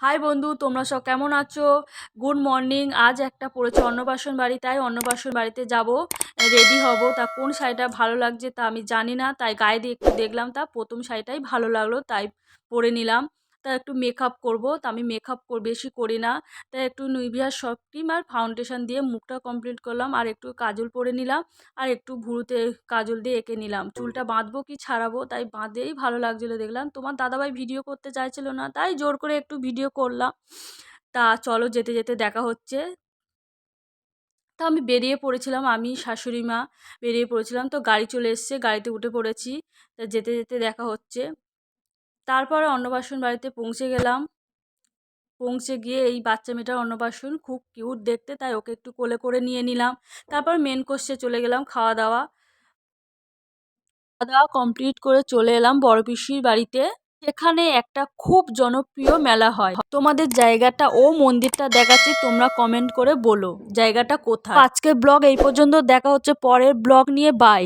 High বন্ধু, তোমরা সব কেমন আছো? Good morning. আজ একটা পড়েছে অন্নপ্রাশন বাড়ি, তাই অন্নপ্রাশন বাড়িতে যাব, রেডি হব। তা কোন শাড়িটা ভালো লাগছে তা আমি জানি না, তাই গায়ে দিয়ে একটু দেখলাম, তা প্রথম শাড়িটাই ভালো লাগলো তাই পরে নিলাম। তা একটু মেকআপ করব, তা আমি মেকআপ বেশি করি না, তাই একটু নিভিয়া সফট ক্রিম আর ফাউন্ডেশন দিয়ে মুখটা কমপ্লিট করলাম, আর একটু কাজল পরে নিলাম, আর একটু ভুরুতে কাজল দিয়ে এঁকে নিলাম। চুলটা বাঁধবো কি ছাড়াবো, তাই বাঁধেই ভালো লাগছিলো দেখলাম। তোমার দাদাভাই ভিডিও করতে চাইছিল না, তাই জোর করে একটু ভিডিও করলাম। তা চলো, যেতে যেতে দেখা হচ্ছে। তা আমি বেরিয়ে পড়েছিলাম, আমি শাশুড়ি মা বেরিয়ে পড়েছিলাম, তো গাড়ি চলে এসছে, গাড়িতে উঠে পড়েছি। তা যেতে যেতে দেখা হচ্ছে। তারপরে অন্নপ্রাশন বাড়িতে পৌঁছে গেলাম। পৌঁছে গিয়ে এই বাচ্চা মেয়েটার অন্নপ্রাশন, খুব কিউট দেখতে, তাই ওকে একটু কোলে করে নিয়ে নিলাম। তারপর মেন কোর্সে চলে গেলাম, খাওয়া দাওয়া। খাওয়া দাওয়া কমপ্লিট করে চলে এলাম বড় পিসির বাড়িতে। এখানে একটা খুব জনপ্রিয় মেলা হয়। তোমাদের জায়গাটা ও মন্দিরটা দেখাচ্ছি, তোমরা কমেন্ট করে বলো জায়গাটা কোথায়। আজকের ব্লগ এই পর্যন্ত, দেখা হচ্ছে পরের ব্লগ নিয়ে। বাই।